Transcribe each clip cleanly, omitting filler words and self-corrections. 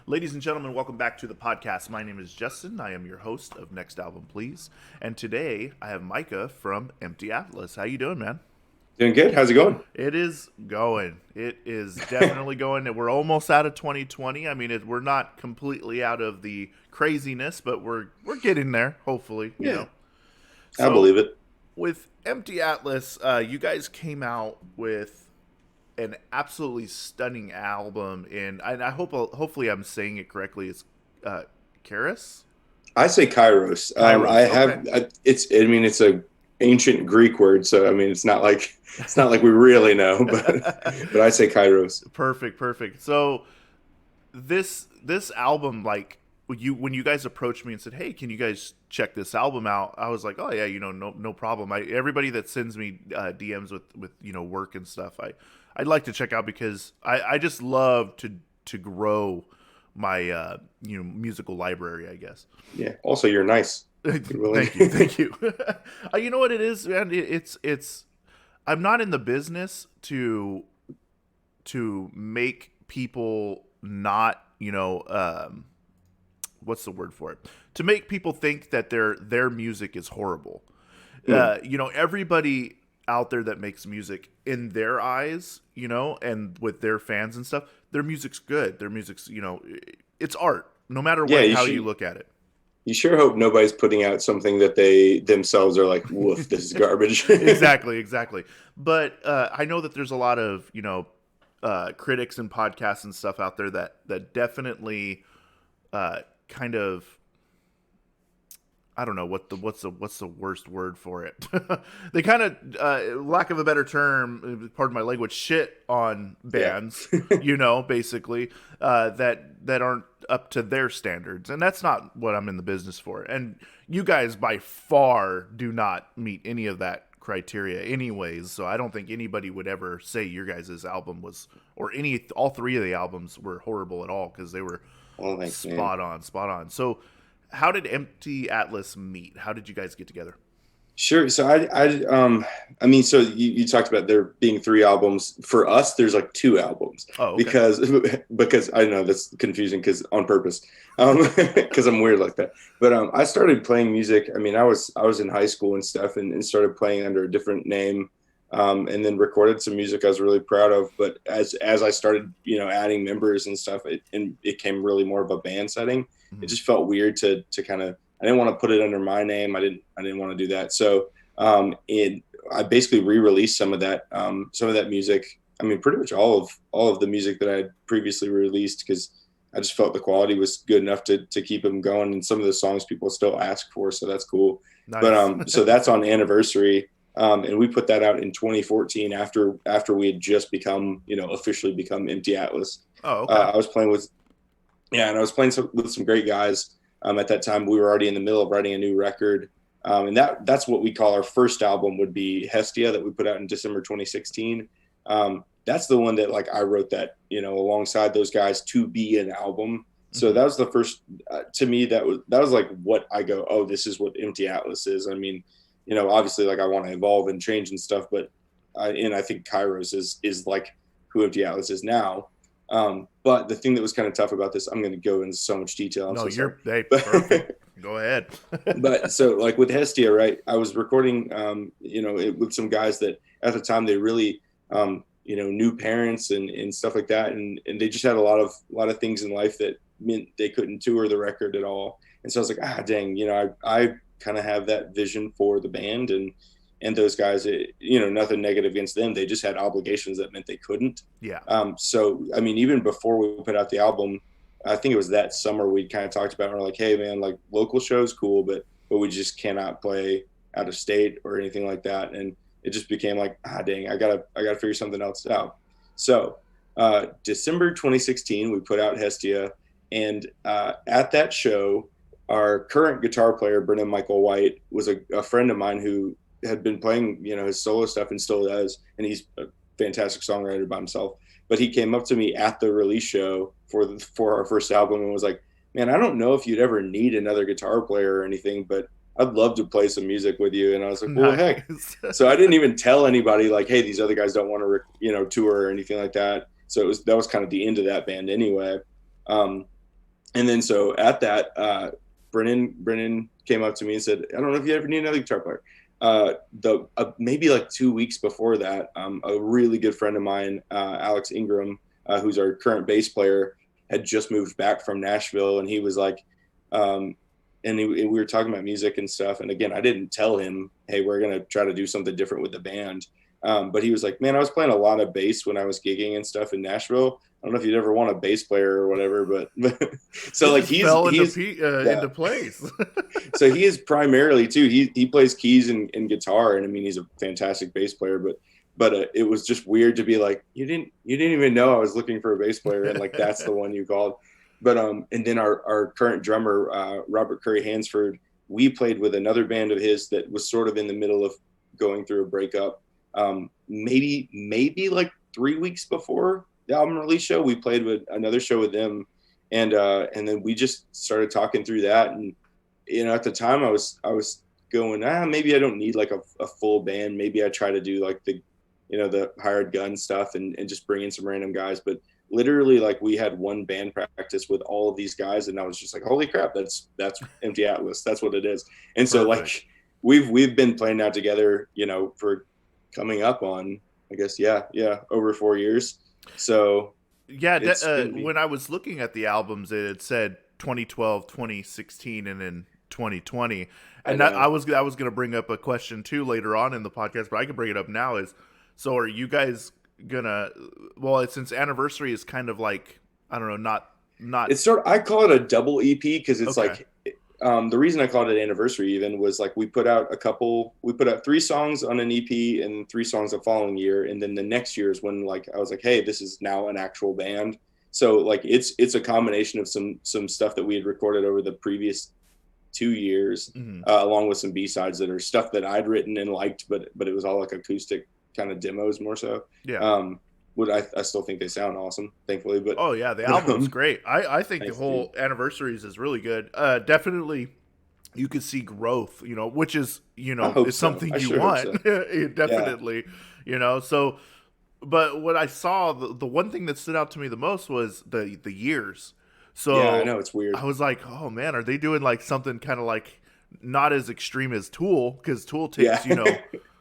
Ladies and gentlemen, welcome back to the podcast. My name is Justin. I am your host of Next Album Please. And today I have Micah from Empty Atlas. How you doing, man? Doing good. How's it going? It is going. It is definitely going. We're almost out of 2020. I mean, we're not completely out of the craziness, but we're getting there, hopefully, you Yeah, know. I So, believe it. with Empty Atlas, you guys came out with an absolutely stunning album, and I hope hopefully I'm saying it correctly. It's Karis, I say Kairos. I Kairos. Okay, have. It's. I mean, it's a ancient Greek word, so I mean, it's not like we really know, but I say Kairos. perfect, perfect. So this album, like when you guys approached me and said, "Hey, can you guys check this album out?" I was like, "Oh yeah, no problem." Everybody that sends me DMs with work and stuff, I'd like to check out because I just love to grow my musical library, I guess. Yeah. Also, you're nice. You're willing. Thank you, thank you. You know what it is, man? It's I'm not in the business to make people not what's the word for it, to make people think that their music is horrible. Mm, Everybody out there that makes music in their eyes, and with their fans and stuff, their music's good. Their music's, it's art, no matter yeah. what how you look at it. You sure hope nobody's putting out something that they themselves are like, "Woof, this is garbage." Exactly, exactly. But I know that there's a lot of critics and podcasts and stuff out there that definitely kind of, I don't know what's the worst word for it. They kind of, lack of a better term, pardon my language, shit on Yeah. bands, basically, that aren't up to their standards, and that's not what I'm in the business for. And you guys by far do not meet any of that criteria, anyways. So I don't think anybody would ever say your guys' album was, or all three of the albums were horrible at all, because they were Oh, thanks, man. spot on, spot on. So how did Empty Atlas meet? How did you guys get together? Sure. So I mean, so you talked about there being three albums. For us, there's like two albums Oh, okay. because I know that's confusing because on purpose, because I'm weird like that. But I started playing music. I mean, I was in high school and stuff, and started playing under a different name, and then recorded some music I was really proud of. But as I started, adding members and stuff, it came really more of a band setting. It Mhm. just felt weird to kind of. I didn't want to put it under my name. I didn't want to do that. So I basically re-released some of that music. I mean, pretty much all of the music that I had previously released because I just felt the quality was good enough to keep them going. And some of the songs people still ask for, so that's cool. But Nice. so that's on Anniversary, and we put that out in 2014 after we had just officially become Empty Atlas. Oh, okay. I was playing with yeah, and I was playing with some great guys. At that time, we were already in the middle of writing a new record, and that's what we call our first album would be Hestia that we put out in December 2016. That's the one that like I wrote that alongside those guys to be an album. So Hmm. that was the first to me that was like what I go, oh, this is what Empty Atlas is. I mean, obviously like I want to evolve and change and stuff, but and I think Kairos is like who Empty Atlas is now. But the thing that was kind of tough about this, I'm going to go into so much detail. I'm No, so sorry. you're hey, perfect. But, Go ahead. but so like with Hestia, right? I was recording, with some guys that at the time they really, new parents and stuff like that. And they just had a lot of things in life that meant they couldn't tour the record at all. And so I was like, dang, I kind of have that vision for the band and those guys, nothing negative against them. They just had obligations that meant they couldn't. Yeah. So, I mean, even before we put out the album, I think it was that summer we kind of talked about, we're like, hey man, like local shows cool, but we just cannot play out of state or anything like that. And it just became like, dang, I gotta figure something else out. So, December 2016, we put out Hestia. And at that show, our current guitar player, Brennan Michael White, was a friend of mine who had been playing, his solo stuff and still does. And he's a fantastic songwriter by himself. But he came up to me at the release show for our first album and was like, man, I don't know if you'd ever need another guitar player or anything, but I'd love to play some music with you. And I was like, well, heck. Nice. So I didn't even tell anybody like, hey, these other guys don't want to, tour or anything like that. So that was kind of the end of that band anyway. Um, And then so at that, Brennan came up to me and said, I don't know if you ever need another guitar player. Maybe like 2 weeks before that, a really good friend of mine, Alex Ingram, who's our current bass player, had just moved back from Nashville, and he was like, we were talking about music and stuff. And again, I didn't tell him, hey, we're gonna try to do something different with the band. But he was like, man, I was playing a lot of bass when I was gigging and stuff in Nashville. I don't know if you'd ever want a bass player or whatever, but so like he's yeah. into place. So he is primarily too. He plays keys and guitar, and I mean he's a fantastic bass player. But it was just weird to be like, you didn't even know I was looking for a bass player, and like that's the one you called. But and then our current drummer, Robert Curry Hansford, we played with another band of his that was sort of in the middle of going through a breakup. Maybe like 3 weeks before the album release show, we played with another show with them, and then we just started talking through that. And at the time I was going, maybe I don't need like a full band. Maybe I try to do like the hired gun stuff and just bring in some random guys. But literally, like, we had one band practice with all of these guys, and I was just like, holy crap, that's Empty Atlas. That's what it is. And so Perfect. like we've been playing now together, for coming up on, I guess, over 4 years. So Yeah, been, when I was looking at the albums, it had said 2012, 2016, and then 2020. And I was going to bring up a question too later on in the podcast, but I can bring it up now. So are you guys gonna? Well, since Anniversary is kind of like, I don't know, not. It's I call it a double EP because it's Okay. like. The reason I called it Anniversary even was like we put out 3 songs on an EP and 3 songs the following year, and then the next year is when like I was like, hey, this is now an actual band. So like it's a combination of some stuff that we had recorded over the previous 2 years, Mm-hmm. Along with some B-sides that are stuff that I'd written and liked, but it was all like acoustic kind of demos more so. Yeah. I still think they sound awesome, thankfully. But Oh yeah, the album's great. I think the thanks, whole dude. Anniversaries is really good. Definitely, you could see growth. Which is I hope is so. something I you sure hope want. so. Yeah. Definitely, So, but what I saw, the one thing that stood out to me the most was the years. Yeah, I So know it's weird. I was like, oh man, are they doing like something kind of like not as extreme as Tool? Because Tool Yeah. takes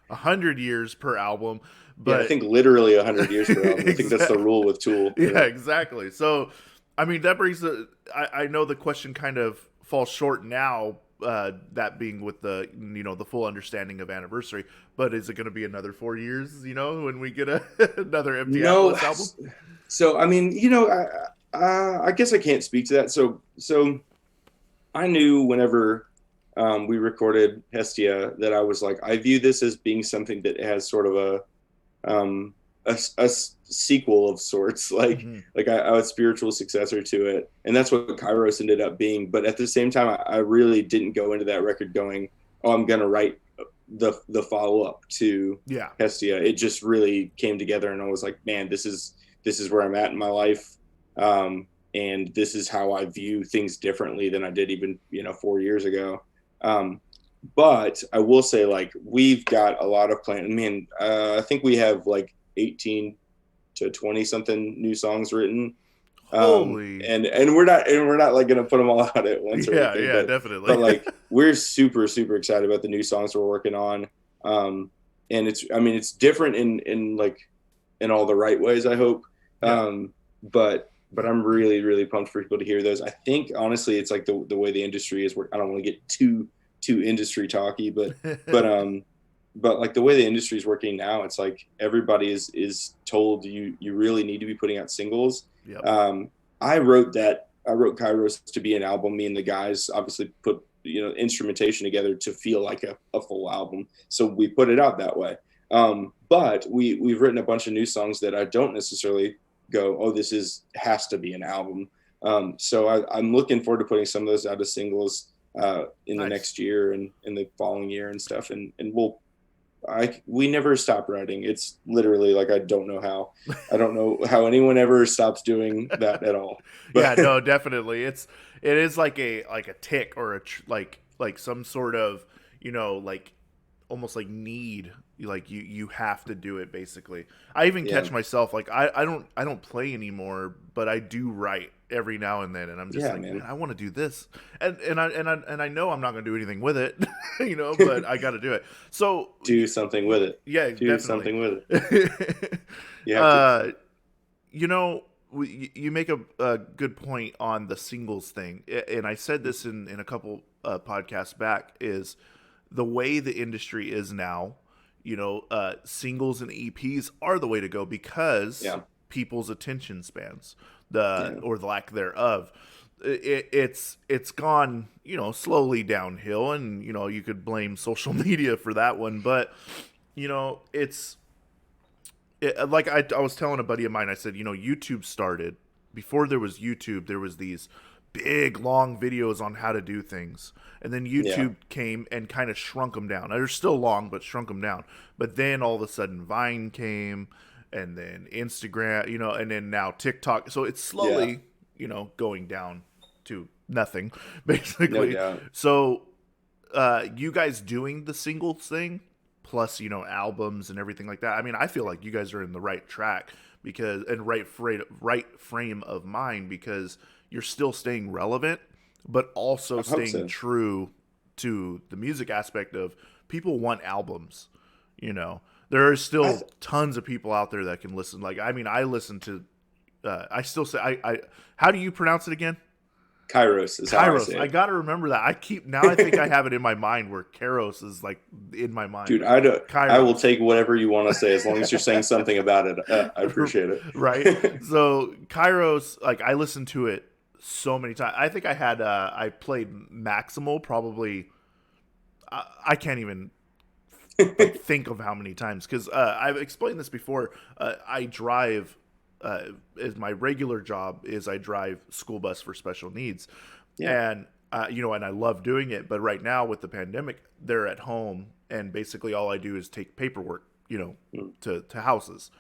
100 years per album, Yeah, I but think literally 100 years per album. I think that's the exactly. rule with Tool. Yeah, Yeah. exactly. So, I mean, that brings I know the question kind of falls short now, that being with the full understanding of Anniversary, but is it going to be another 4 years, when we get another Empty No, Atlas album? so I mean, I guess I can't speak to that. So I knew whenever we recorded Hestia that I was like, I view this as being something that has sort of um, a sequel of sorts, like Mm-hmm. a spiritual successor to it, and that's what Kairos ended up being. But at the same time, I really didn't go into that record going, "Oh, I'm gonna write the follow up to Yeah. Hestia." It just really came together, and I was like, "Man, this is where I'm at in my life." And this is how I view things differently than I did even 4 years ago. Um, but I will say, like, we've got a lot of plan. I mean, I think we have like 18 to 20 something new songs written. Holy. And we're not like going to put them all out at once or Yeah, anything, yeah, but definitely. like we're super, super excited about the new songs we're working on. And it's different in like in all the right ways, I hope. Yeah. But I'm really, really pumped for people to hear those. I think honestly, it's like the way the industry is. I don't want to get too industry talky, but like the way the industry is working now, it's like everybody is told you really need to be putting out singles. Yep. I wrote Kairos to be an album. Me and the guys obviously put instrumentation together to feel like a full album, so we put it out that way. But we've written a bunch of new songs that I don't necessarily go, oh, has to be an album. So I'm looking forward to putting some of those out as singles in the Nice. next year and in the following year and stuff. And we never stop writing. It's literally like, I don't know how anyone ever stops doing that at all. Yeah, But no, definitely. It is like a tick or like some sort of, like almost like need, like you have to do it basically. I even yeah, catch myself like I don't play anymore, but I do write. every now and then, and I'm just Yeah, like, man, man. I want to do this, and I know I'm not going to do anything with it, but I got to do it. So Do something with it. yeah, Do definitely. something with it. You have to. uh, you make a good point on the singles thing, and I said this in a couple podcasts back. Is the way the industry is now, singles and EPs are the way to go because Yeah. people's attention spans, Yeah. or the lack thereof, it's gone slowly downhill, and you could blame social media for that one, but it's like I was telling a buddy of mine, I said, YouTube started before there was YouTube. There was these big long videos on how to do things, and then Yeah. YouTube came and kind of shrunk them down. They're still long, but shrunk them down. But then all of a sudden Vine came, and then Instagram, and then now TikTok. So it's slowly, going down to nothing, No basically. doubt. So you guys doing the singles thing plus albums and everything like that, I mean, I feel like you guys are in the right track, because and right frame of mind, because you're still staying relevant but also I hope staying so. true to the music aspect of people want albums. There are I, still tons of people out there that can listen. Like, I mean, I listen to I still say I how do you pronounce it again? Kairos is how I Kairos. say I it. gotta remember that. I think I have it in my mind where Kairos is like in my mind, Dude, but I will Kairos, take whatever you want to say as long as you're saying something about it. I appreciate right? it. So Kairos, like I listened to it so many times. I think I played Maximal probably. I can't even like think of how many times, because I've explained this before. I drive. Is my regular job is I drive school bus for special needs, Yeah. and and I love doing it. But right now with the pandemic, they're at home, and basically all I do is take paperwork, Mm. to houses.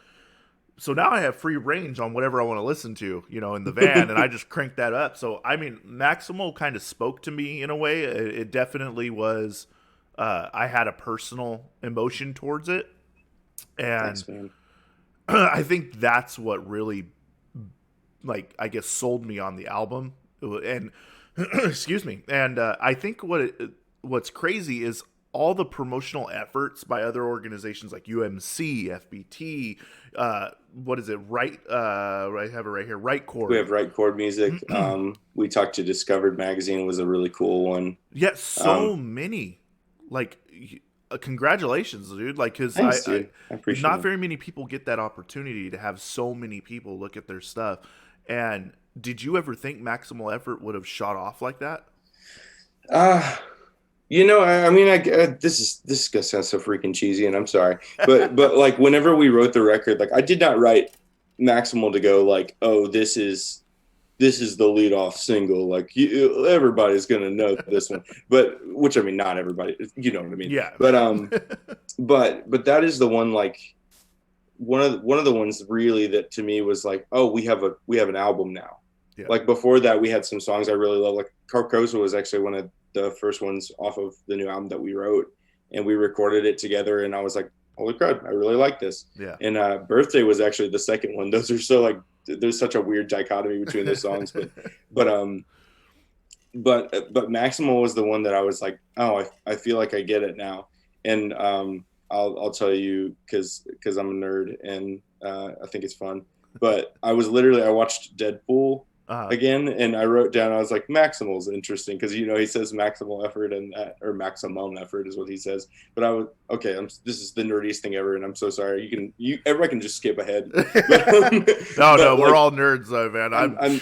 So now I have free range on whatever I want to listen to, in the van, and I just crank that up. So I mean, Maximal kind of spoke to me in a way. It definitely was. I had a personal emotion towards it, and Thanks, man. I think that's what really, like, I guess, sold me on the album. And excuse me. And I think what's crazy is all the promotional efforts by other organizations like UMC, FBT. What is it? Right. I have it right here. Right We Chord. have Right Chord Music. We talked to Discovered Magazine, was a really cool one. Yet so many, like, congratulations, dude. Like, because Thanks, dude. I appreciate not it. very many people get that opportunity to have so many people look at their stuff. And did you ever think Maximal Effort would have shot off like that? Uh, I mean, this is gonna sound so freaking cheesy, and I'm sorry, but like whenever we wrote the record, like I did not write Maximal to go like, oh, this is the lead off single, like everybody's gonna know this one, but which I mean, not everybody, you know what I mean, Yeah. but that is the one, like one of the ones really that to me was like, oh, we have an album now. Yeah. Like before that, we had some songs I really love. Like Carcosa was actually one of the first ones off of the new album that we wrote, and we recorded it together. And I was like, holy crap, I really like this. Yeah. And Birthday was actually the second one. Those are so like, there's such a weird dichotomy between those songs, but Maximal was the one that I was like, oh, I feel like I get it now. And I'll tell you because I'm a nerd and I think it's fun. But I watched Deadpool again, and I wrote down, I was like, Maximal's interesting because he says maximal effort, and or maximum effort is what he says. But I was okay. This is the nerdiest thing ever, and I'm so sorry. Everybody can just skip ahead. No, we're all nerds though, man. I'm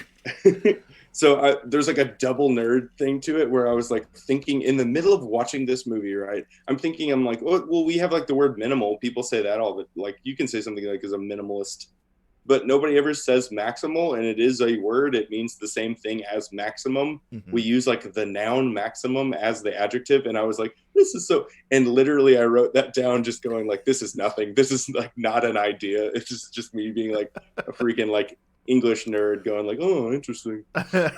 so there's like a double nerd thing to it where I was like thinking in the middle of watching this movie, right? I'm like, oh, well, we have like the word minimal. People say that all, but like you can say something like as a minimalist, but nobody ever says maximal, and it is a word. It means the same thing as maximum. Mm-hmm. We use like the noun maximum as the adjective, and I was like, this is so. And literally, I wrote that down, just going like, this is nothing. This is like not an idea. It's just me being like a freaking like English nerd, going like, oh, interesting.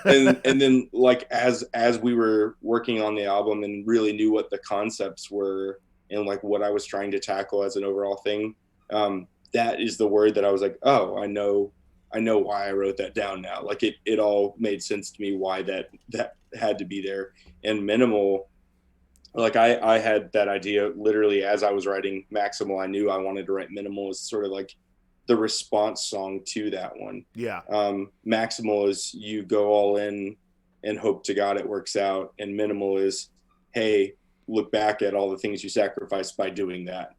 and then like as we were working on the album and really knew what the concepts were and like what I was trying to tackle as an overall thing. That is the word that I was like, oh, I know I know why I wrote that down now. Like it all made sense to me why that had to be there. And Minimal, like I had that idea literally as I was writing Maximal. I knew I wanted to write Minimal as sort of like the response song to that one. Yeah. Maximal is you go all in and hope to God it works out, and Minimal is, hey, look back at all the things you sacrificed by doing that.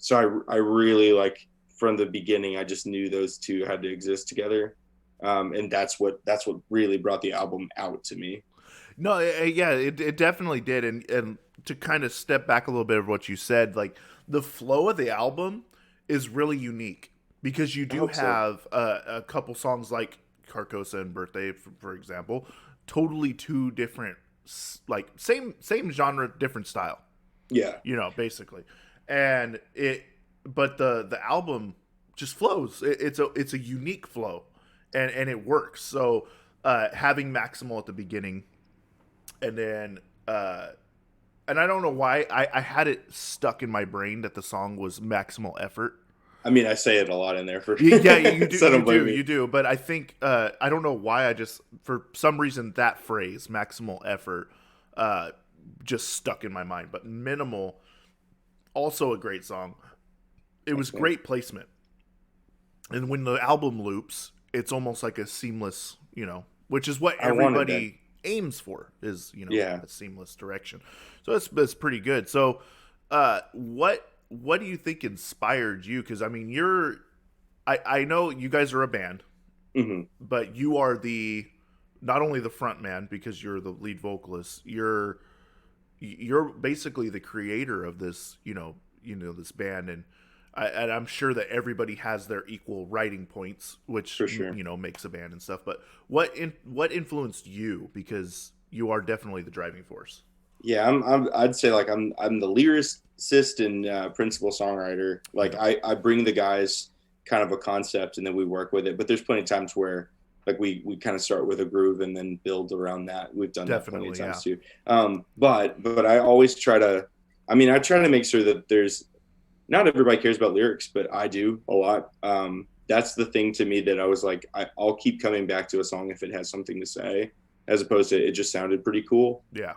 So I really, like, from the beginning, I just knew those two had to exist together. And that's what really brought the album out to me. No, yeah, it definitely did. And to kind of step back a little bit of what you said, like the flow of the album is really unique because you I do hope so. have a couple songs like Carcosa and Birthday, for example, totally two different, like same genre, different style. Yeah. Basically, and but the album just flows. It's a unique flow, and it works. So having Maximal at the beginning, and then and I don't know why I had it stuck in my brain that the song was Maximal Effort. I mean, I say it a lot in there for Yeah, you do, so don't blame me. you do. But I think I don't know why I just for some reason that phrase Maximal Effort just stuck in my mind. But Minimal, also a great song. It was great placement, and when the album loops, it's almost like a seamless, which is what I wanted everybody aims for is Yeah. a seamless direction. So it's pretty good. So what do you think inspired you? Because I mean, I know you guys are a band, Hmm. but you are the not only the front man because you're the lead vocalist. You're basically the creator of this, this band, and I'm sure that everybody has their equal writing points, which For sure. makes a band and stuff. But what influenced you? Because you are definitely the driving force. Yeah, I'd say like I'm the lyricist and principal songwriter. Like Yeah, I bring the guys kind of a concept and then we work with it. But there's plenty of times where like we kind of start with a groove and then build around that. We've done that plenty of definitely. Yeah, times too. But I always try to. I mean, I try to make sure that there's not everybody cares about lyrics, but I do a lot. That's the thing to me that I was like, I'll keep coming back to a song if it has something to say, as opposed to it just sounded pretty cool. yeah,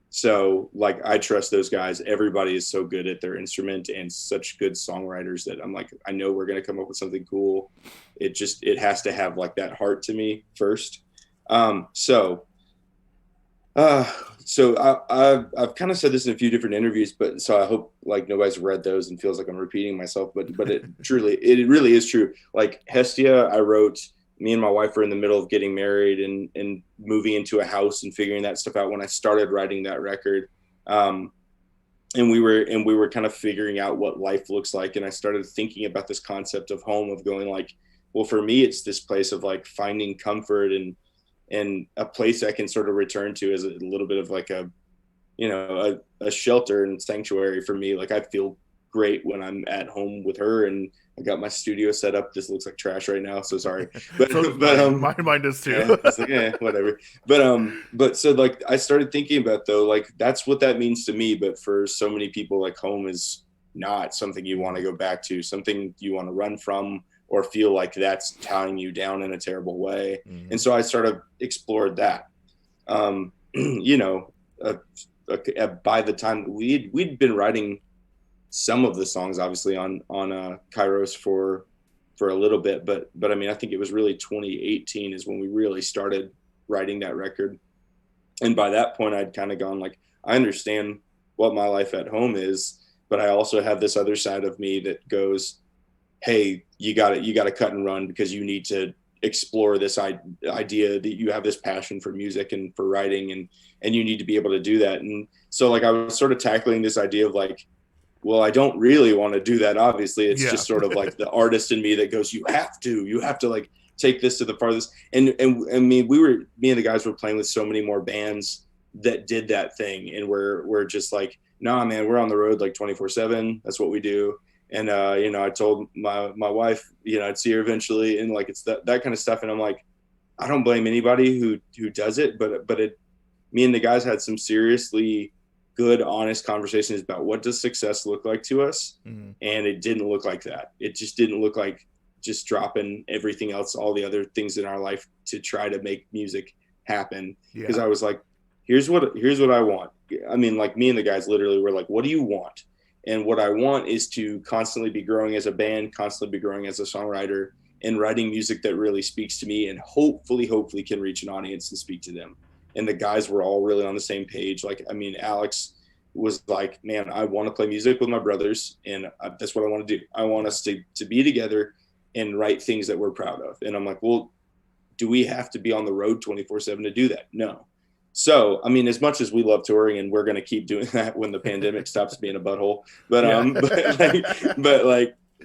So like I trust those guys. Everybody is so good at their instrument and such good songwriters that I'm like, I know we're gonna come up with something cool. It has to have like that heart to me first. Um, so uh, I've kind of said this in a few different interviews, but so I hope like nobody's read those and feels like I'm repeating myself. But it really is true. Like Hestia, I wrote. Me and my wife were in the middle of getting married and moving into a house and figuring that stuff out when I started writing that record. Um, and we were kind of figuring out what life looks like. And I started thinking about this concept of home, of going like, well, for me, it's this place of like finding comfort and a place I can sort of return to as a little bit of like a shelter and sanctuary for me. Like I feel great when I'm at home with her, and I got my studio set up. This looks like trash right now, so sorry. But so does but mine does too. yeah, it's like whatever. But so like I started thinking about though, like that's what that means to me. But for so many people, like home is not something you want to go back to, something you want to run from, or feel like that's tying you down in a terrible way. Mhm. And so I sort of explored that. You know, by the time we'd been writing some of the songs, obviously on Kairos for a little bit, but I mean, I think it was really 2018 is when we really started writing that record. And by that point, I'd kind of gone like, I understand what my life at home is, but I also have this other side of me that goes, hey, you got to cut and run because you need to explore this idea that you have this passion for music and for writing, and you need to be able to do that. And so like I was sort of tackling this idea of like, well, I don't really want to do that. Obviously, it's Yeah. just sort of like the artist in me that goes, you have to like take this to the farthest. And I mean, me and the guys were playing with so many more bands that did that thing. And we're just like, nah, man, we're on the road like 24/7. That's what we do. And, I told my wife, I'd see her eventually. And like, it's that kind of stuff. And I'm like, I don't blame anybody who does it, but me and the guys had some seriously good, honest conversations about what does success look like to us. Mhm. And it didn't look like that. It just didn't look like just dropping everything else, all the other things in our life to try to make music happen. Because Yeah. I was like, here's what I want. I mean, like me and the guys literally were like, what do you want? And what I want is to constantly be growing as a band, constantly be growing as a songwriter, and writing music that really speaks to me and hopefully can reach an audience and speak to them. And the guys were all really on the same page. Like, I mean, Alex was like, man, I want to play music with my brothers, and that's what I want to do. I want us to be together and write things that we're proud of. And I'm like, well, do we have to be on the road 24/7 to do that? No. So, I mean, as much as we love touring, and we're going to keep doing that when the pandemic stops being a butthole, but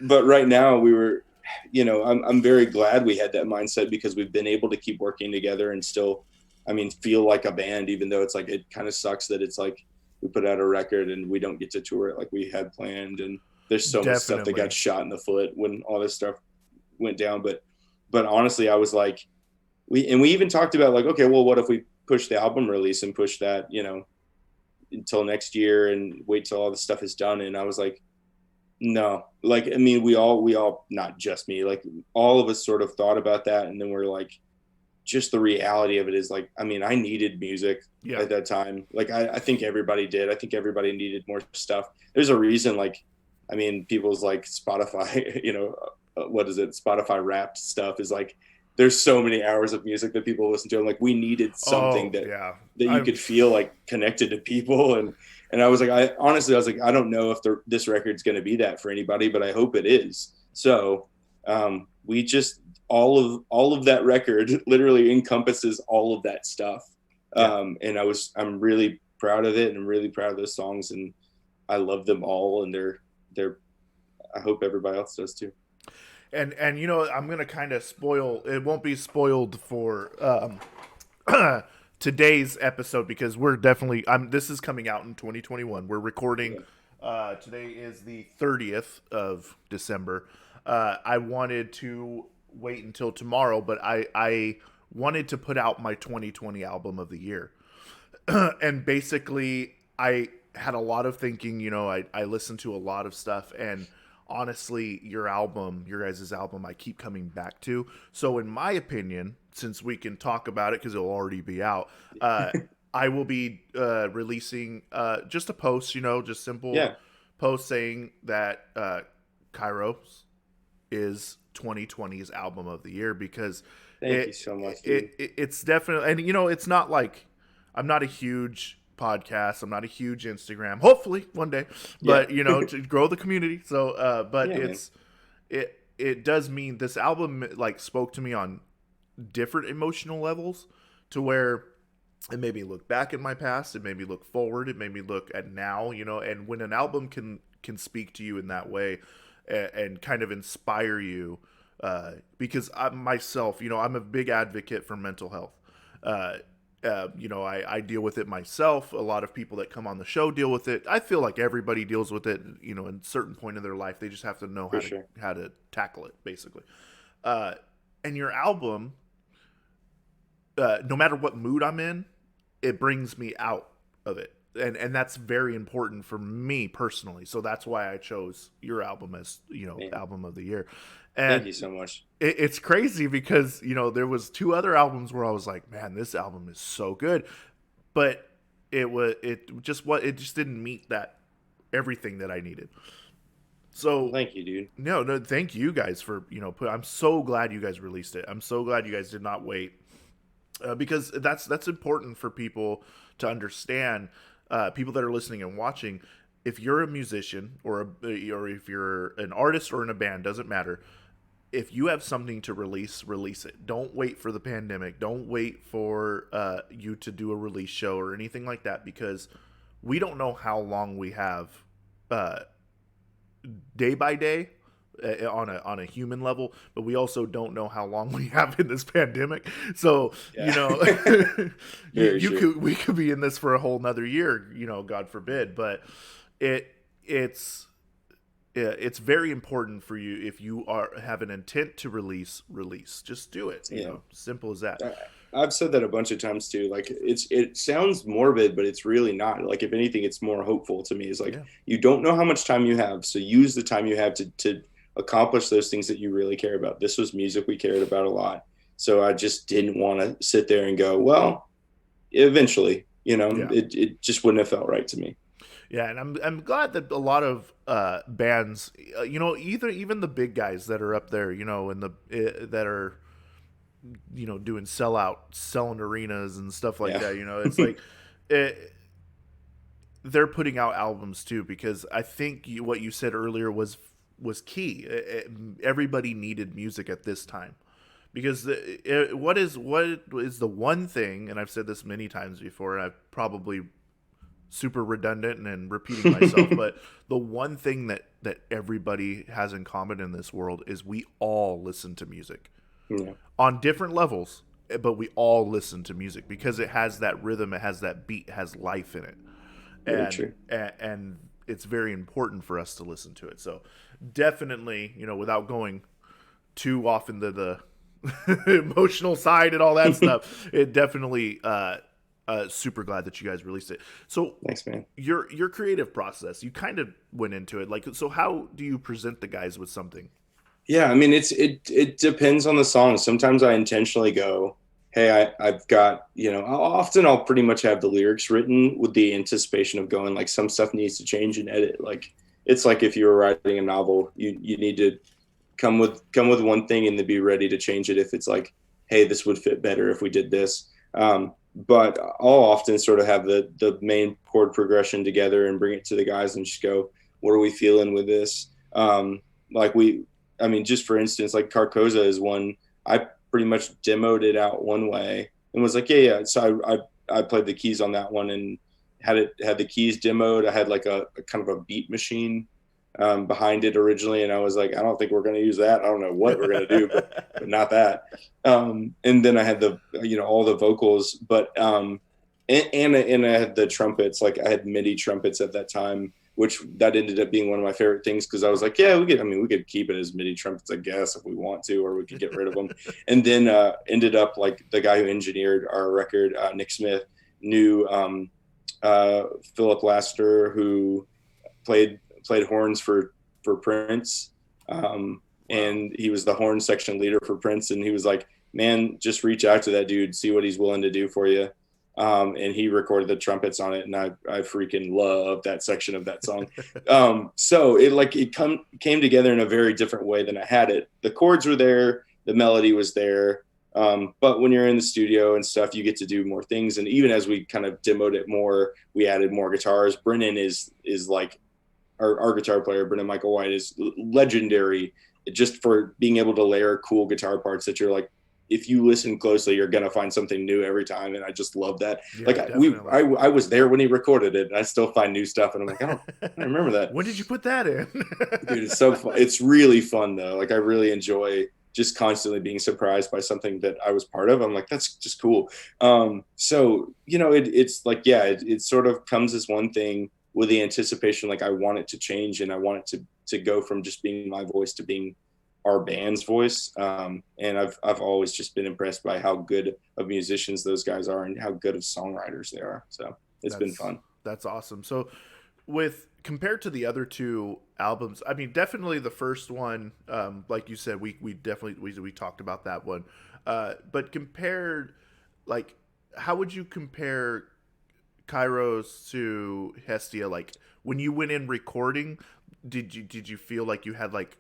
but right now we were, you know, I'm very glad we had that mindset, because we've been able to keep working together and still, I mean, feel like a band, even though it's like, it kind of sucks that it's like we put out a record and we don't get to tour it like we had planned. And there's so much stuff that got shot in the foot when all this stuff went down. But honestly, I was like, we even talked about like, okay, well, what if we push the album release and push that, you know, until next year and wait till all this stuff is done? And I was like, no, like, I mean, we all, not just me, like all of us sort of thought about that. And then we're like, just the reality of it is like, I mean, I needed music at that time. Like, I think everybody did. I think everybody needed more stuff. There's a reason, like, I mean, people's like Spotify, you know, what is it? Spotify Wrapped stuff is like, there's so many hours of music that people listen to. And like, we needed something that you could feel like connected to people. And I was like, I was like, I don't know if this record's going to be that for anybody, but I hope it is. So we just, all of that record literally encompasses all of that stuff. And I'm really proud of it, and I'm really proud of those songs, and I love them all. And they're, I hope everybody else does too. And you know, I'm gonna kind of spoil. It won't be spoiled for today's episode, because we're definitely. This is coming out in 2021. We're recording. Today is the 30th of December. I wanted to wait until tomorrow, but I wanted to put out my 2020 album of the year. And basically, I had a lot of thinking. You know, I listened to a lot of stuff, and honestly, your guys' album, I keep coming back to. So in my opinion, since we can talk about it because it'll already be out, I will be releasing just a post, you know, just simple post saying that Kairos is 2020's album of the year, because Thank you so much. It's definitely, and you know, it's not like, I'm not a huge podcast, I'm not a huge Instagram, hopefully one day, but you know, to grow the community. So but it does mean this album like spoke to me on different emotional levels, to where it made me look back at my past, it made me look forward, it made me look at now, you know. And when an album can speak to you in that way, and kind of inspire you, because I myself, you know, I'm a big advocate for mental health. You know, I deal with it myself. A lot of people that come on the show deal with it. I feel like everybody deals with it, you know, in a certain point in their life. They just have to know how to tackle it, basically. And your album, no matter what mood I'm in, it brings me out of it. And that's very important for me personally. So that's why I chose your album as, you know, album of the year. And thank you so much. It's crazy because, you know, there was 2 other albums where I was like, man, this album is so good, but it just didn't meet that everything that I needed. So thank you, dude. No, thank you guys for, you know, I'm so glad you guys released it. I'm so glad you guys did not wait, because that's important for people to understand. People that are listening and watching, if you're a musician or if you're an artist or in a band, doesn't matter. If you have something to release it. Don't wait for the pandemic. Don't wait for you to do a release show or anything like that, because we don't know how long we have day by day on a human level, but we also don't know how long we have in this pandemic. So, you know, we could be in this for a whole nother year, you know, God forbid. But it's very important for you, if you have an intent to release, just do it. You know, simple as that. I've said that a bunch of times too. Like it sounds morbid, but it's really not. Like if anything, it's more hopeful to me. It's like you don't know how much time you have, so use the time you have to accomplish those things that you really care about. This was music we cared about a lot. So I just didn't want to sit there and go, well, eventually, Yeah. it just wouldn't have felt right to me. Yeah, and I'm glad that a lot of bands, either even the big guys that are up there, and the that are doing selling arenas and stuff like Yeah. that. It's like it, they're putting out albums too, because I think what you said earlier was key. Everybody needed music at this time, because what is the one thing, and I've said this many times before, and I've probably super redundant and repeating myself, but the one thing that everybody has in common in this world is we all listen to music Yeah. on different levels, but we all listen to music because it has that rhythm, it has that beat, it has life in it, Very and true. and it's very important for us to listen to it. So definitely, without going too off into the emotional side and all that stuff, it definitely super glad that you guys released it. So Thanks, man. your creative process, you kind of went into it, like, so how do you present the guys with something? Yeah, I mean, it depends on the song. Sometimes I intentionally go, hey, I've got, I'll pretty much have the lyrics written with the anticipation of going, like, some stuff needs to change and edit. Like, it's like if you were writing a novel, you need to come with one thing and then be ready to change it if it's like, hey, this would fit better if we did this. But I'll often sort of have the main chord progression together and bring it to the guys and just go, what are we feeling with this? Like I mean, just for instance, like Carcosa is one I pretty much demoed it out one way and was like, yeah. So I played the keys on that one and had the keys demoed. I had like a kind of a beat machine behind it originally, and I was like, I don't think we're going to use that. I don't know what we're going to do, but not that. And then I had the all the vocals, but and I had the trumpets. Like I had MIDI trumpets at that time, which that ended up being one of my favorite things because I was like, yeah, we could keep it as MIDI trumpets, I guess, if we want to, or we could get rid of them. And then ended up like the guy who engineered our record, Nick Smith, knew Philip Laster, who played horns for Prince, Wow. and he was the horn section leader for Prince. And he was like, man, just reach out to that dude, see what he's willing to do for you. And he recorded the trumpets on it, and I freaking love that section of that song. So it came together in a very different way than I had it. The chords were there, the melody was there, but when you're in the studio and stuff, you get to do more things. And even as we kind of demoed it more, we added more guitars. Brennan is like our guitar player, Brennan Michael White, is legendary just for being able to layer cool guitar parts that you're like, if you listen closely, you're gonna find something new every time, and I just love that. Yeah, Like definitely. I was there when he recorded it, and I still find new stuff, and I'm like, I don't remember that, When did you put that in? dude. It's so fun. It's really fun though. Like I really enjoy just constantly being surprised by something that I was part of. I'm like, that's just cool. So it's like, yeah, it sort of comes as one thing with the anticipation, like I want it to change and I want it to go from just being my voice to being our band's voice. And I've always just been impressed by how good of musicians those guys are and how good of songwriters they are. So it's been that's fun. that's awesome. So, with compared to the other two albums, I mean, definitely the first one, like you said, we definitely we talked about that one. But compared, like, how would you compare Kairos to Hestia? Like, when you went in recording, did you feel like you had like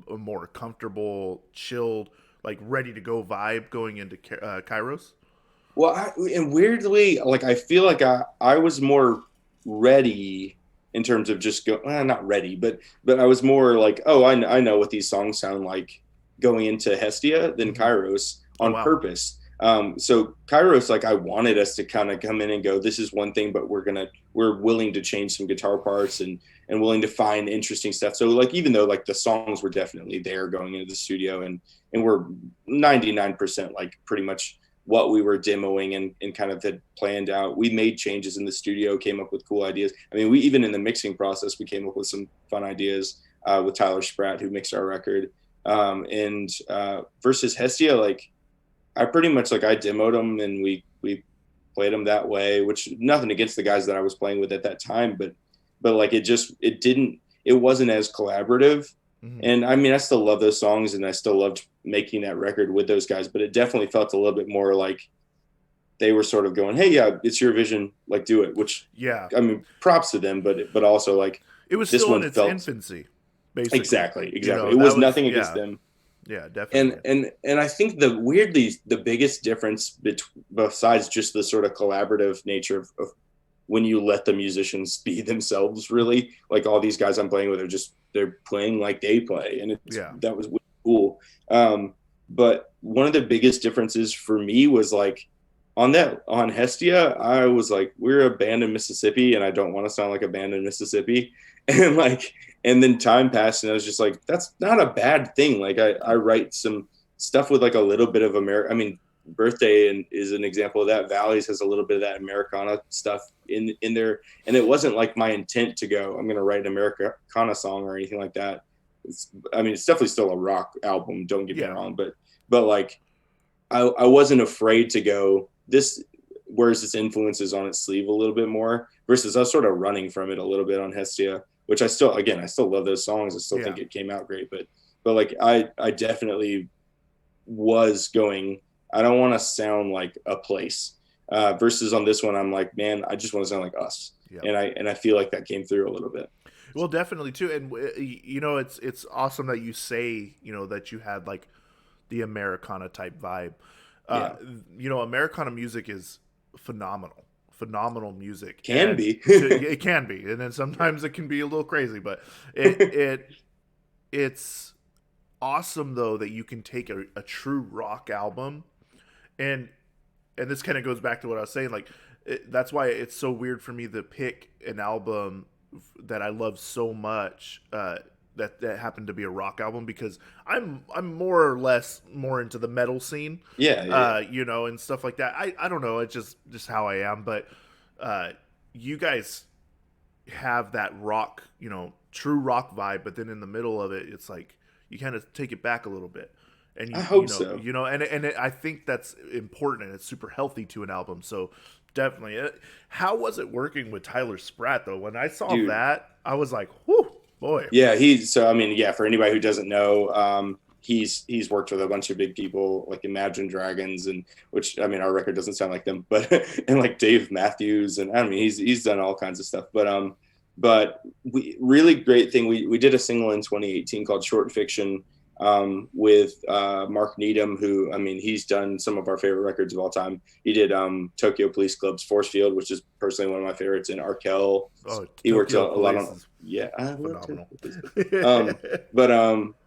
a more comfortable, chilled, like ready to go vibe going into Kairos? Well, and weirdly, like I feel like I was more ready in terms of just not ready, but I was more like, oh, I know what these songs sound like going into Hestia than Mm-hmm. Kairos Oh on wow. purpose. So Kairos, like I wanted us to kind of come in and go, this is one thing, but we're willing to change some guitar parts and willing to find interesting stuff. So like even though like the songs were definitely there going into the studio and we're 99% like pretty much what we were demoing and kind of had planned out. We made changes in the studio, came up with cool ideas. I mean, we even in the mixing process, we came up with some fun ideas with Tyler Spratt, who mixed our record. And versus Hestia, like I pretty much like I demoed them and we played them that way. Which nothing against the guys that I was playing with at that time, but like it wasn't as collaborative Hmm. And I mean, I still love those songs, and I still loved making that record with those guys, but it definitely felt a little bit more like they were sort of going, "Hey, yeah, it's your vision, like do it." Which, Yeah, I mean, props to them, but also like it was this still in one its felt infancy, basically. exactly, You exactly. know, It that was was nothing against yeah, them, yeah, and definitely. I think the biggest difference besides just the sort of collaborative nature of when you let the musicians be themselves, really, like all these guys I'm playing with are just they're playing like they play, and it's Yeah, that was really cool. But one of the biggest differences for me was like on Hestia, I was like, we're a band in Mississippi, and I don't want to sound like a band in Mississippi, and like, and then time passed, and I was just like, that's not a bad thing. Like, I write some stuff with like a little bit of America. I mean, Birthday and is an example of that. Valleys has a little bit of that Americana stuff in there, and it wasn't like my intent to go, I'm going to write an Americana song or anything like that. I mean, it's definitely still a rock album. Don't get me yeah, wrong, but like I wasn't afraid to go this wears its influences on its sleeve a little bit more versus us sort of running from it a little bit on Hestia, which I still love those songs. I still yeah. think it came out great, but like I definitely was going, I don't want to sound like a place. Versus on this one, I'm like, man, I just want to sound like us, Yeah. and I feel like that came through a little bit. Well, definitely too, and you know, it's awesome that you say, you know, that you had like the Americana type vibe. Uh, Yeah, you know, Americana music is phenomenal, phenomenal music, can and be. it can be, and then sometimes it can be a little crazy, but it's awesome though that you can take a true rock album and this kind of goes back to what I was saying. Like, that's why it's so weird for me to pick an album that I love so much. That happened to be a rock album because I'm more or less more into the metal scene, Yeah, yeah, yeah. you know, and stuff like that. I don't know. It's just how I am. But uh, you guys have that rock, you know, true rock vibe, but then in the middle of it, it's like you kind of take it back a little bit, and I hope so. you know, and I think that's important and it's super healthy to an album. So definitely, how was it working with Tyler Spratt though? When I saw Dude, that, I was like, whoo, boy, yeah, he's so I mean, yeah, for anybody who doesn't know, he's worked with a bunch of big people like Imagine Dragons and which I mean our record doesn't sound like them, but and like Dave Matthews and I mean he's done all kinds of stuff. But we really great thing. We did a single in 2018 called Short Fiction with Mark Needham, who I mean he's done some of our favorite records of all time. He did Tokyo Police Club's Force Field, which is personally one of my favorites, and Arkell. oh, He worked Tokyo a lot Police on is yeah, I love phenomenal. Tokyo Police Club.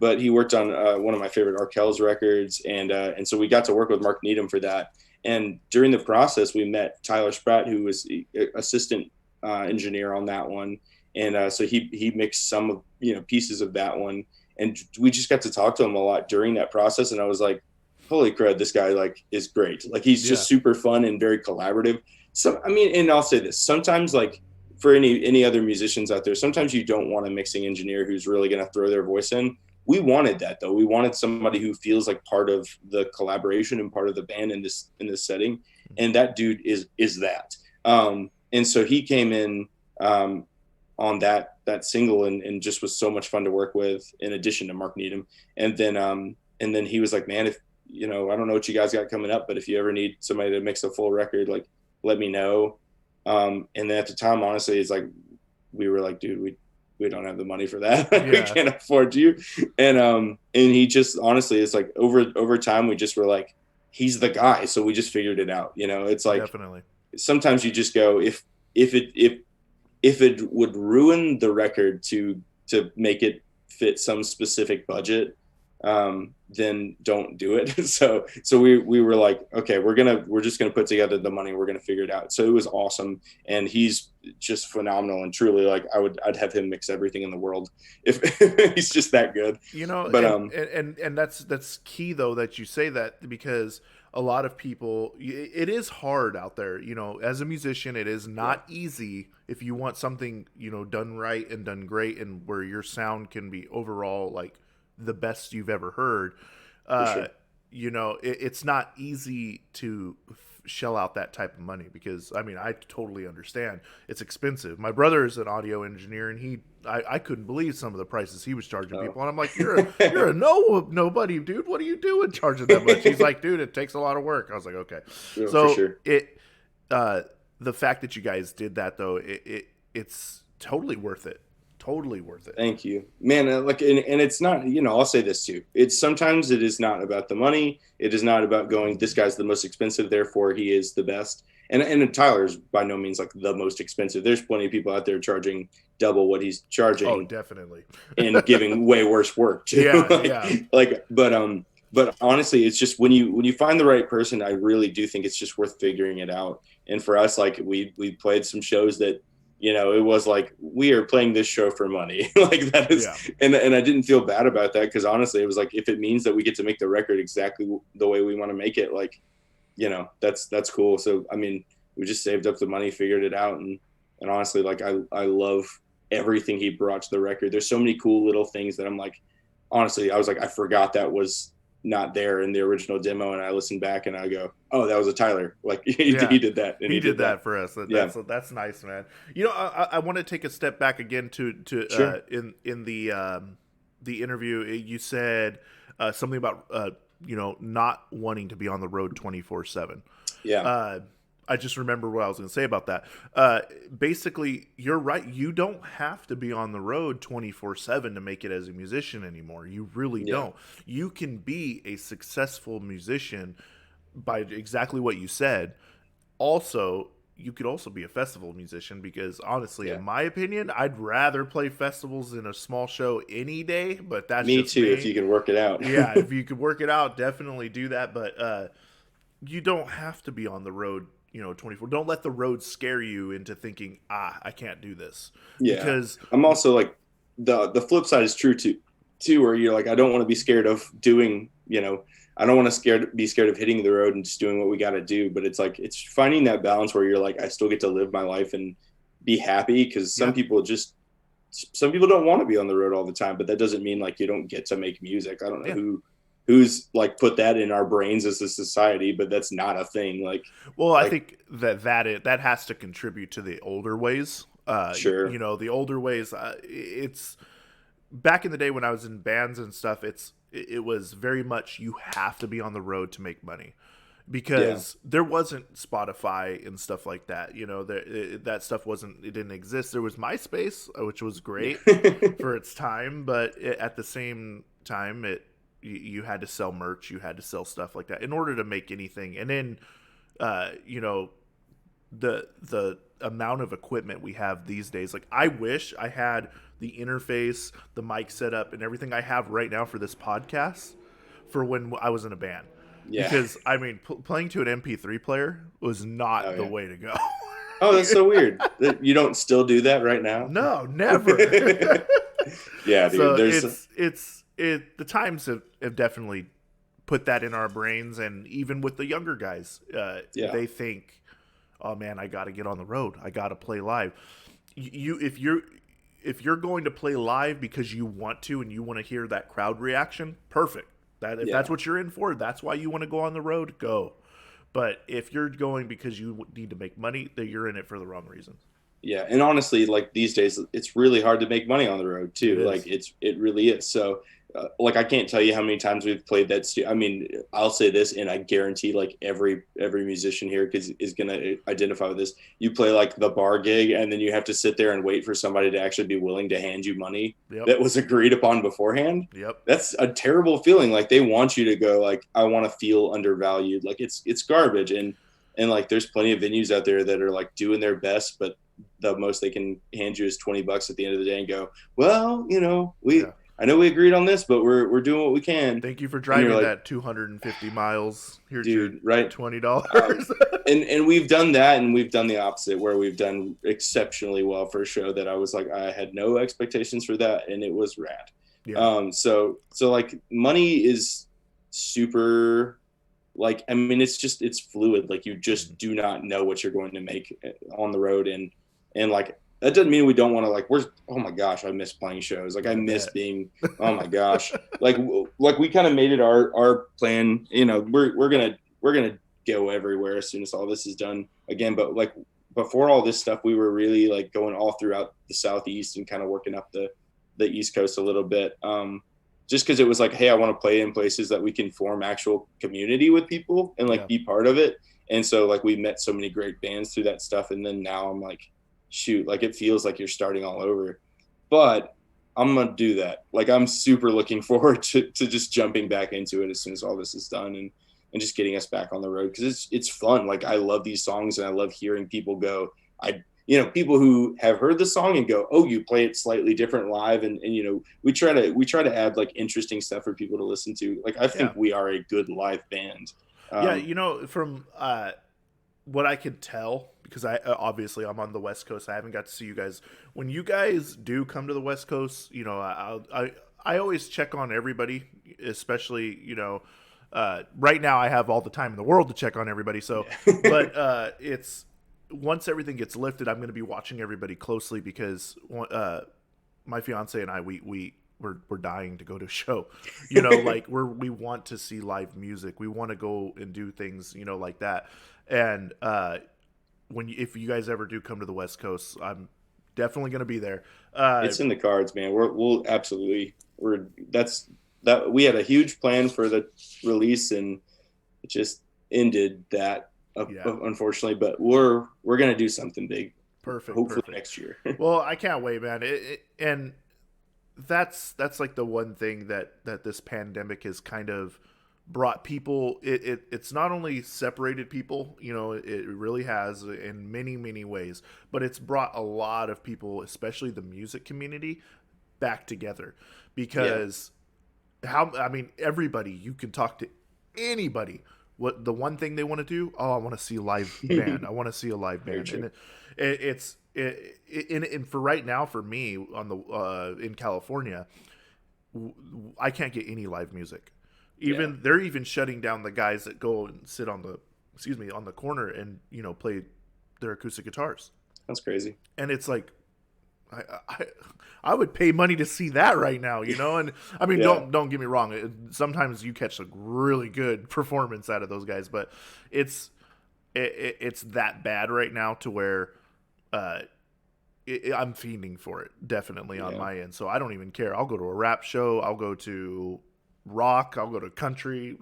But he worked on one of my favorite Arkell's records, and so we got to work with Mark Needham for that. And during the process, we met Tyler Spratt, who was assistant engineer on that one, and so he mixed some of pieces of that one, and we just got to talk to him a lot during that process. And I was like, holy crud, this guy like is great. Like he's Yeah, just super fun and very collaborative. So I mean, and I'll say this: sometimes like for any other musicians out there, sometimes you don't want a mixing engineer who's really going to throw their voice in. We wanted that though. We wanted somebody who feels like part of the collaboration and part of the band in this setting, and that dude is that. And so he came in on that single and just was so much fun to work with. In addition to Mark Needham, and then he was like, man, if I don't know what you guys got coming up, but if you ever need somebody to mix a full record, like let me know. And then at the time, honestly, it's like we were like, dude, we don't have the money for that. We yeah, can't afford you. And he just honestly, it's like over time, we just were like, he's the guy. So we just figured it out. It's like definitely. sometimes you just go if it would ruin the record to make it fit some specific budget, then don't do it. So we were like, okay, we're just gonna put together the money. We're gonna figure it out. So it was awesome, and he's just phenomenal. And truly, like I'd have him mix everything in the world if he's just that good. You know, But and that's key though that you say that because a lot of people it is hard out there, you know, as a musician it is yeah, not easy if you want something, you know, done right and done great and where your sound can be overall like the best you've ever heard. for Uh sure. you know, it's not easy to shell out that type of money, because I mean, I totally understand it's expensive. My brother is an audio engineer, and I couldn't believe some of the prices he was charging people, and I'm like, you're a nobody, dude. What are you doing charging that much? He's like, dude, it takes a lot of work. I was like, okay. Yeah, for So sure. the fact that you guys did that, though, it's totally worth it. Totally worth it. Thank you, man. Like, and it's not, I'll say this too. It's sometimes it is not about the money. It is not about going, this guy's the most expensive, therefore he is the best. And Tyler's by no means like the most expensive. There's plenty of people out there charging double what he's charging. Oh, definitely. And giving way worse work too. Yeah. But honestly, it's just when you find the right person, I really do think it's just worth figuring it out. And for us, like we played some shows that, it was like, we are playing this show for money. Like that is, and I didn't feel bad about that, because honestly, it was like, if it means that we get to make the record exactly the way we want to make it, like, that's cool. So, I mean, we just saved up the money, figured it out. And honestly, like, I love everything he brought to the record. There's so many cool little things that I'm like, honestly, I was like, I forgot that was not there in the original demo, and I listened back and I go, oh, that was a Tyler, like he did that, and he did that for us. That's nice, man. I want to take a step back again to Sure. In the interview, you said something about not wanting to be on the road 24/7. Yeah. I just remember what I was going to say about that. Basically, you're right. You don't have to be on the road 24/7 to make it as a musician anymore. You really don't. You can be a successful musician by exactly what you said. Also, you could also be a festival musician, because honestly, in my opinion, I'd rather play festivals than a small show any day. But that's me just too. me. If you can work it out. Yeah, if you could work it out, definitely do that. But you don't have to be on the road 24. Don't let the road scare you into thinking, I can't do this. Yeah. Because I'm also like, the flip side is true too, where you're like, I don't want to be scared of doing, I don't want to be scared of hitting the road and just doing what we got to do. But it's like, it's finding that balance where you're like, I still get to live my life and be happy. Because some people don't want to be on the road all the time, but that doesn't mean like you don't get to make music. I don't know who's like put that in our brains as a society, but that's not a thing. Like, I think that has to contribute to the older ways. Sure. The older ways. It's back in the day when I was in bands and stuff. It was very much, you have to be on the road to make money, because there wasn't Spotify and stuff like that. That stuff it didn't exist. There was MySpace, which was great for its time, but at the same time, you had to sell merch, you had to sell stuff like that in order to make anything. And then, the amount of equipment we have these days, like, I wish I had the interface, the mic setup, and everything I have right now for this podcast for when I was in a band. Yeah. Because, I mean, playing to an MP3 player was not the way to go. Oh, that's so weird. You don't still do that right now? No, never. Yeah, dude. So the times have definitely put that in our brains, and even with the younger guys, they think, oh man, I got to get on the road. I got to play live. If you're going to play live because you want to and you want to hear that crowd reaction, perfect. If that's what you're in for, that's why you want to go on the road, go. But if you're going because you need to make money, then you're in it for the wrong reasons. Yeah, and honestly, like, these days, it's really hard to make money on the road too. Like, it really is. So, like, I can't tell you how many times we've played that. I mean, I'll say this, and I guarantee, like, every musician here is gonna identify with this. You play like the bar gig, and then you have to sit there and wait for somebody to actually be willing to hand you money that was agreed upon beforehand. Yep, that's a terrible feeling. Like, they want you to go, like, I want to feel undervalued. Like, it's garbage. And like, there's plenty of venues out there that are like doing their best, but the most they can hand you is $20 at the end of the day, and go, well, I know we agreed on this, but we're doing what we can. Thank you for driving that 250 miles. Here's dude, right? $20. And we've done that, and we've done the opposite, where we've done exceptionally well for a show that I was like, I had no expectations for that, and it was rad. Yeah. So like, money is super, like, I mean, it's fluid. Like, you just do not know what you're going to make on the road, and like, that doesn't mean we don't want to, like, oh my gosh, I miss playing shows. Like, I miss being, oh my gosh. like we kind of made it our plan, we're going to go everywhere as soon as all this is done again. But like before all this stuff, we were really like going all throughout the Southeast and kind of working up the East Coast a little bit. Just because it was like, hey, I want to play in places that we can form actual community with people and like be part of it. And so like we met so many great bands through that stuff. And then now I'm like, shoot, like it feels like you're starting all over. But I'm gonna do that. Like I'm super looking forward to just jumping back into it as soon as all this is done and just getting us back on the road, because it's fun. Like I love these songs and I love hearing people go. People who have heard the song and go, oh, you play it slightly different live, and we try to add like interesting stuff for people to listen to. Like I think we are a good live band. From what I could tell, because obviously I'm on the West Coast, I haven't got to see you guys. When you guys do come to the West Coast, I always check on everybody, especially right now I have all the time in the world to check on everybody. So, but it's once everything gets lifted, I'm going to be watching everybody closely, because my fiance and I we're dying to go to a show. Like we want to see live music. We want to go and do things like that. And if you guys ever do come to the West Coast, I'm definitely going to be there. It's in the cards, man. We'll absolutely. We had a huge plan for the release, and it just ended that, unfortunately. But we're gonna do something big. Hopefully next year. Well, I can't wait, man. And that's like the one thing that this pandemic has kind of brought people. It's not only separated people, it really has in many ways, but it's brought a lot of people, especially the music community, back together, because everybody, you can talk to anybody. What the one thing they want to do? Oh, I want to see a live band. I want to see a live band. And for right now, for me on the in California, I can't get any live music. They're even shutting down the guys that go and sit on the corner and play their acoustic guitars. That's crazy. And it's like, I would pay money to see that right now, and I mean, don't get me wrong. Sometimes you catch a really good performance out of those guys, but it's that bad right now to where I'm fiending for it, definitely on my end. So I don't even care. I'll go to a rap show. I'll go to rock. I'll go to country,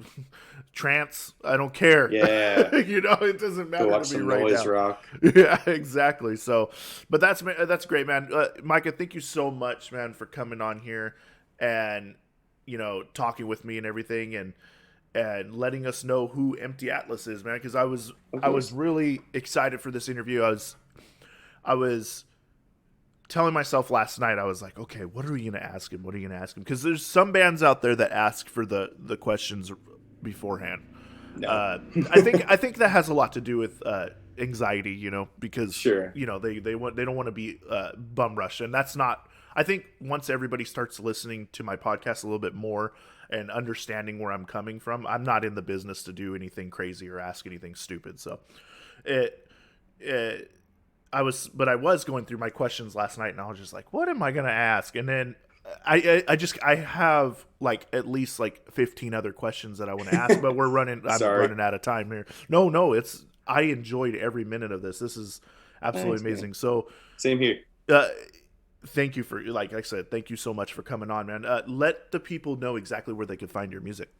trance. I don't care. Yeah, it doesn't matter watch to me some right noise now. Rock. Yeah, exactly. So, but that's great, man. Micah, thank you so much, man, for coming on here and talking with me and everything, and letting us know who Empty Atlas is, man. Because I was really excited for this interview. I was telling myself last night, I was like, okay, what are we going to ask him? Because there's some bands out there that ask for the questions beforehand. No. I think that has a lot to do with anxiety, because they don't want to be bum rushed, and that's not. I think once everybody starts listening to my podcast a little bit more and understanding where I'm coming from, I'm not in the business to do anything crazy or ask anything stupid. So, I was going through my questions last night, and I was just like, what am I going to ask? And then I have like at least like 15 other questions that I want to ask, but I'm running out of time here. No, I enjoyed every minute of this. This is absolutely amazing. Man. So same here. Thank you for, like I said, thank you so much for coming on, man. Let the people know exactly where they can find your music.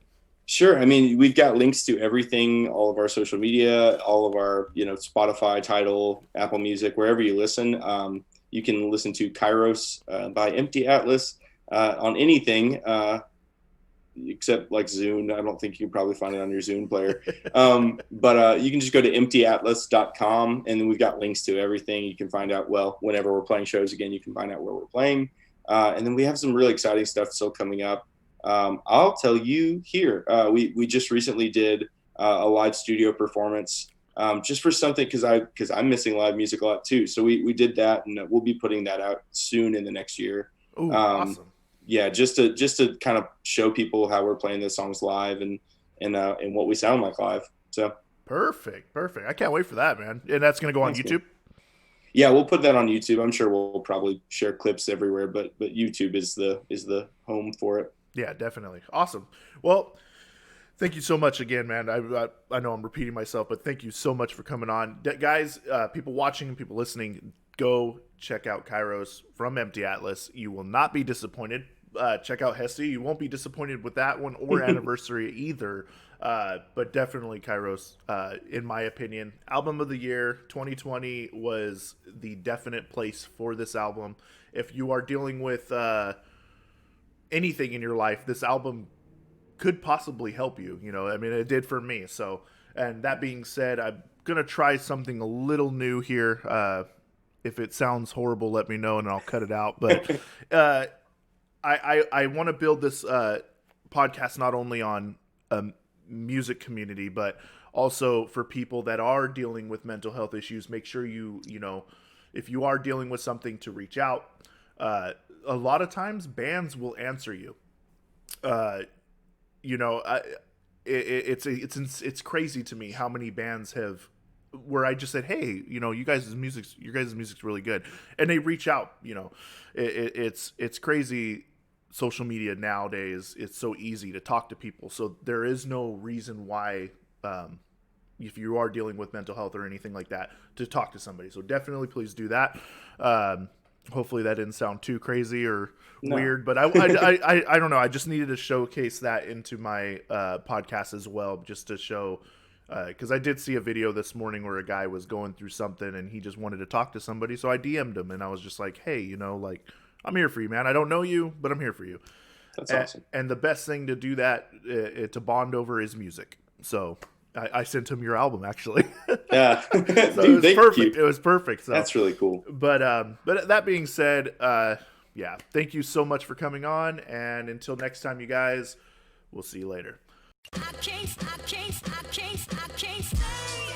Sure. I mean, we've got links to everything, all of our social media, all of our, Spotify, Tidal, Apple Music, wherever you listen. You can listen to Kairos by Empty Atlas on anything except like Zune. I don't think you can probably find it on your Zune player. But you can just go to emptyatlas.com, and then we've got links to everything. You can find out, whenever we're playing shows again, you can find out where we're playing. And then we have some really exciting stuff still coming up. I'll tell you here, we just recently did a live studio performance just for something, because I'm missing live music a lot too. So we did that, and we'll be putting that out soon in the next year. Ooh, awesome. Yeah, just to kind of show people how we're playing the songs live and what we sound like live. So perfect. I can't wait for that, man. And that's gonna go on YouTube. Yeah, we'll put that on YouTube. I'm sure we'll probably share clips everywhere, but YouTube is the home for it. Yeah, definitely. Awesome. Well, Thank you so much again, man. I know I'm repeating myself, but thank you so much for coming on. Guys, people watching and people listening, go check out Kairos from Empty Atlas. You will not be disappointed. Check out Hesty. You won't be disappointed with that one or Anniversary either. But definitely Kairos, in my opinion. Album of the year 2020 was the definite place for this album. If you are dealing with anything in your life, this album could possibly help you. You know, I mean, it did for me. So, and that being said, I'm going to try something a little new here. If it sounds horrible, let me know and I'll cut it out. But I want to build this podcast not only on music community, but also for people that are dealing with mental health issues. Make sure you know, if you are dealing with something, to reach out. A lot of times bands will answer you. You know, it's crazy to me how many bands have, where I just said, hey, you know, your guys' music's really good, and they reach out. You know, it's crazy. Social media nowadays, it's so easy to talk to people, so there is no reason why, if you are dealing with mental health or anything like that, to talk to somebody. So definitely please do that. Hopefully that didn't sound too crazy or weird, but I don't know. I just needed to showcase that into my podcast as well, just to show, because I did see a video this morning where a guy was going through something and he just wanted to talk to somebody. So I DM'd him and I was just like, hey, you know, like, I'm here for you, man. I don't know you, but I'm here for you. That's awesome. And the best thing to do that, to bond over, is music. So I sent him your album, actually. Yeah. So dude, it was perfect. You. It was perfect. So. That's really cool. But that being said, yeah, thank you so much for coming on. And until next time, you guys, we'll see you later. I can't stay.